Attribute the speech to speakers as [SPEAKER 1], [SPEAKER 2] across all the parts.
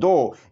[SPEAKER 1] 2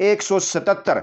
[SPEAKER 1] 177।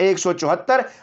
[SPEAKER 1] 174।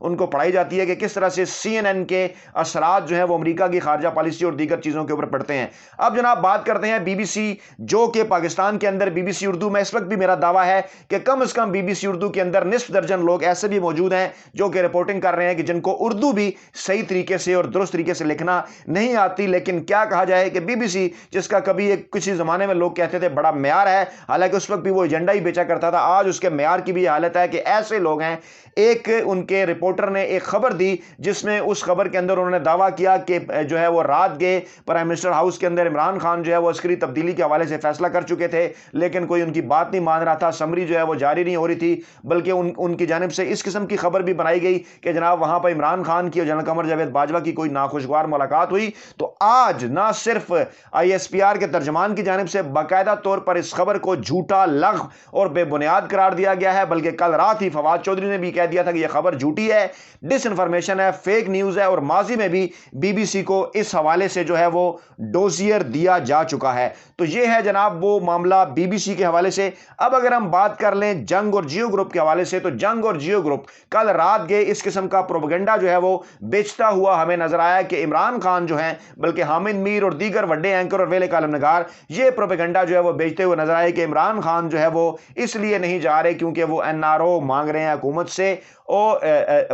[SPEAKER 1] ان کو پڑھائی جاتی ہے کہ کس طرح سے CNN کے اثرات جو ہیں وہ امریکہ کی خارجہ پالیسی اور دیگر چیزوں کے اوپر پڑتے ہیں۔ اب جناب بات کرتے ہیں BBC، جو کہ پاکستان کے اندر BBC اردو میں اس وقت بھی میرا دعویٰ ہے کہ کم از کم BBC اردو کے اندر نصف درجن لوگ ایسے بھی موجود ہیں جو کہ رپورٹنگ کر رہے ہیں کہ جن کو اردو بھی صحیح طریقے سے اور درست طریقے سے لکھنا نہیں آتی، لیکن کیا کہا جائے کہ BBC جس کا کبھی ایک کسی زمانے میں لوگ کہتے تھے بڑا معیار ہے، حالانکہ اس وقت بھی وہ ایجنڈا ہی بیچا کرتا تھا، آج اس کے معیار کی بھی حالت ہے کہ ایسے لوگ ہیں۔ ایک ان کے رپورٹر نے ایک خبر دی جس میں اس خبر کے اندر انہوں نے دعویٰ کیا کہ جو ہے وہ رات گئے پرائم منسٹر ہاؤس کے اندر عمران خان جو ہے وہ عسکری تبدیلی کے حوالے سے فیصلہ کر چکے تھے، لیکن کوئی ان کی بات نہیں مان رہا تھا، سمری جو ہے وہ جاری نہیں ہو رہی تھی، بلکہ ان کی جانب سے اس قسم کی خبر بھی بنائی گئی کہ جناب وہاں پر عمران خان کی اور جنرل قمر جاوید باجوہ کی کوئی ناخوشگوار ملاقات ہوئی۔ تو آج نہ صرف ISPR کے ترجمان کی جانب سے باقاعدہ طور پر اس خبر کو جھوٹا، لغو اور بے بنیاد قرار دیا گیا ہے، بلکہ کل رات ہی فواد چودھری نے بھی کہہ دیا تھا کہ یہ خبر جھوٹی ہے، ڈس انفارمیشن ہے، فیک نیوز ہے، اور ماضی میں بھی BBC کو اس حوالے سے جو ہے وہ ڈوزیئر دیا جا چکا ہے۔ تو یہ ہے جناب وہ معاملہ BBC کے حوالے سے۔ اب اگر ہم بات کر لیں جنگ اور جیو گروپ کے حوالے سے، تو جنگ اور جیو گروپ کل رات گئے اس قسم کا پروپیگنڈا جو ہے وہ بیچتا ہوا ہمیں نظر آیا کہ عمران خان جو ہیں، بلکہ حامد میر اور دیگر بڑے اینکر اور ویلے کالم نگار یہ پروپیگنڈا جو ہے وہ بیچتے ہوئے نظر آئے کہ عمران خان جو ہے وہ اس لیے نہیں جا رہے کیونکہ وہ NRO مانگ رہے ہیں حکومت سے، اور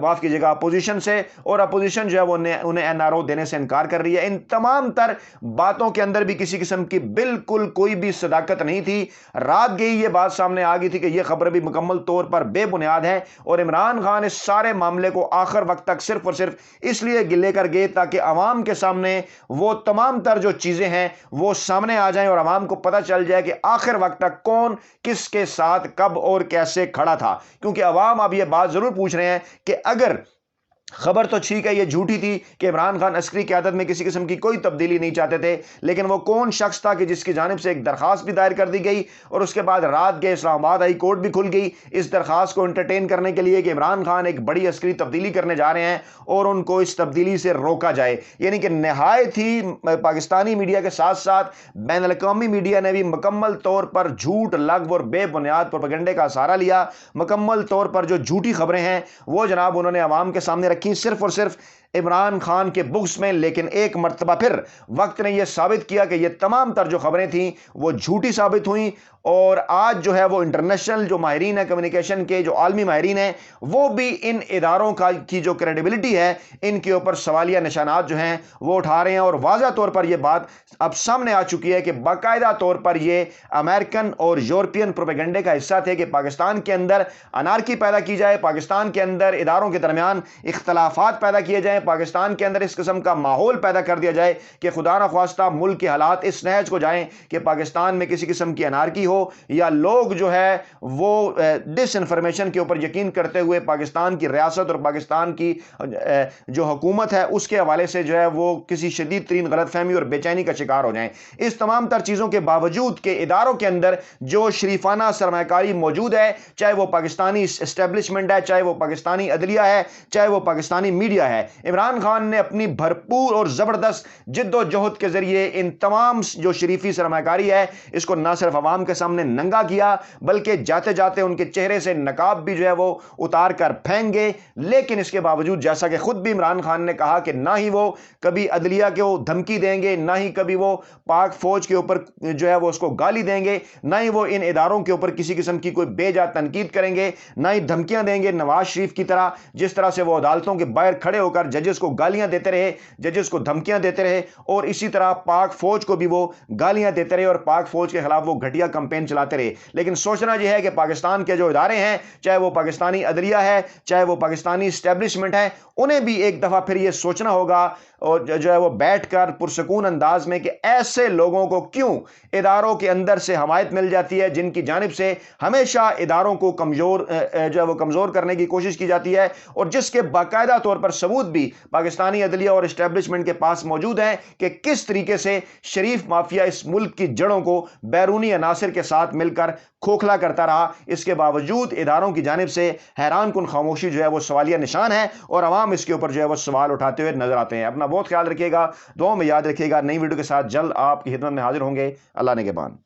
[SPEAKER 1] معاف کیجیے گا اپوزیشن سے، اور اپوزیشن جو ہے وہ انہیں NRO دینے سے انکار کر رہی ہے۔ ان تمام تر باتوں کے اندر بھی کسی قسم کی بالکل کوئی بھی صداقت نہیں تھی۔ رات گئی یہ بات سامنے آ گئی تھی کہ یہ خبر بھی مکمل طور پر بے بنیاد ہے، اور عمران خان اس سارے معاملے کو آخر وقت تک صرف اور صرف اس لیے گلے کر گئے تاکہ عوام کے سامنے وہ تمام تر جو چیزیں ہیں وہ سامنے آ جائیں اور عوام کو پتہ چل جائے کہ آخر وقت تک کون کس کے ساتھ کب اور کیسے کھڑا تھا، کیونکہ عوام اب یہ بات ضرور پوچھ رہے ہیں کہ اگر خبر تو ٹھیک ہے یہ جھوٹی تھی کہ عمران خان عسکری قیادت میں کسی قسم کی کوئی تبدیلی نہیں چاہتے تھے، لیکن وہ کون شخص تھا کہ جس کی جانب سے ایک درخواست بھی دائر کر دی گئی، اور اس کے بعد رات گئے اسلام آباد ہائی کورٹ بھی کھل گئی اس درخواست کو انٹرٹین کرنے کے لیے کہ عمران خان ایک بڑی عسکری تبدیلی کرنے جا رہے ہیں اور ان کو اس تبدیلی سے روکا جائے۔ یعنی کہ نہایت ہی پاکستانی میڈیا کے ساتھ ساتھ بین الاقوامی میڈیا نے بھی مکمل طور پر جھوٹ، لغو اور بے بنیاد پروپیگنڈے کا سہارا لیا۔ مکمل طور پر جو جھوٹی خبریں ہیں وہ جناب انہوں نے عوام کے سامنے رکھی صرف اور صرف عمران خان کے بغض میں، لیکن ایک مرتبہ پھر وقت نے یہ ثابت کیا کہ یہ تمام تر جو خبریں تھیں وہ جھوٹی ثابت ہوئیں، اور آج جو ہے وہ انٹرنیشنل جو ماہرین ہیں کمیونیکیشن کے، جو عالمی ماہرین ہیں، وہ بھی ان اداروں کی جو کریڈیبلٹی ہے ان کے اوپر سوالیہ نشانات جو ہیں وہ اٹھا رہے ہیں، اور واضح طور پر یہ بات اب سامنے آ چکی ہے کہ باقاعدہ طور پر یہ امریکن اور یورپین پروپیگنڈے کا حصہ تھے کہ پاکستان کے اندر انارکی پیدا کی جائے، پاکستان کے اندر اداروں کے درمیان اختلافات پیدا کیے جائیں، پاکستان کے اندر اس قسم کا ماحول پیدا کر دیا جائے کہ خدا نخواستہ ملک کے حالات اس نہج کو جائیں کہ پاکستان میں کسی قسم کی انارکی ہو، یا لوگ جو ہے وہ ڈس انفارمیشن کے اوپر یقین کرتے ہوئے پاکستان کی ریاست اور پاکستان کی جو حکومت ہے اس کے حوالے سے جو ہے وہ کسی شدید ترین غلط فہمی اور بے چینی کا شکار ہو جائیں۔ اس تمام تر چیزوں کے باوجود کہ اداروں کے اندر جو شریفانہ سرمایہ کاری موجود ہے، چاہے وہ پاکستانی اسٹیبلشمنٹ ہے، چاہے وہ پاکستانی عدلیہ ہے، چاہے وہ پاکستانی میڈیا ہے، عمران خان نے اپنی بھرپور اور زبردست جد و جہد کے ذریعے ان تمام جو شریفی سرمایہ کاری ہے اس کو نہ صرف عوام کے سامنے ننگا کیا، بلکہ جاتے جاتے ان کے چہرے سے نقاب بھی جو ہے وہ اتار کر پھینک گئے۔ لیکن اس کے باوجود جیسا کہ خود بھی عمران خان نے کہا کہ نہ ہی وہ کبھی عدلیہ کو دھمکی دیں گے، نہ ہی کبھی وہ پاک فوج کے اوپر جو ہے وہ اس کو گالی دیں گے، نہ ہی وہ ان اداروں کے اوپر کسی قسم کی کوئی بے جا تنقید کریں گے، نہ ہی دھمکیاں دیں گے نواز شریف کی طرح جس طرح سے وہ عدالتوں کے باہر کھڑے ہو کر ججز کو گالیاں دیتے رہے، ججز کو دھمکیاں دیتے رہے، اور اسی طرح پاک فوج کو بھی وہ گالیاں دیتے رہے اور پاک فوج کے خلاف وہ گھٹیا کمپین چلاتے رہے۔ لیکن سوچنا یہ ہے کہ پاکستان کے جو ادارے ہیں، چاہے وہ پاکستانی عدلیہ ہے، چاہے وہ پاکستانی اسٹیبلشمنٹ ہے، انہیں بھی ایک دفعہ پھر یہ سوچنا ہوگا اور جو ہے وہ بیٹھ کر پرسکون انداز میں کہ ایسے لوگوں کو کیوں اداروں کے اندر سے حمایت مل جاتی ہے جن کی جانب سے ہمیشہ اداروں کو کمزور کرنے کی کوشش کی جاتی ہے، اور جس کے باقاعدہ طور پر ثبوت بھی پاکستانی عدلیہ اور اسٹیبلشمنٹ کے پاس موجود ہیں کہ کس طریقے سے شریف مافیا اس ملک کی جڑوں کو بیرونی عناصر کے ساتھ مل کر کھوکھلا کرتا رہا۔ اس کے باوجود اداروں کی جانب سے حیران کن خاموشی جو ہے وہ سوالیہ نشان ہے، اور عوام اس کے اوپر جو ہے وہ سوال اٹھاتے ہوئے نظر آتے ہیں۔ اپنا بہت خیال رکھیے گا، دعاؤں میں یاد رکھیے گا۔ نئی ویڈیو کے ساتھ جلد آپ کی خدمت میں حاضر ہوں گے۔ اللہ نگہبان۔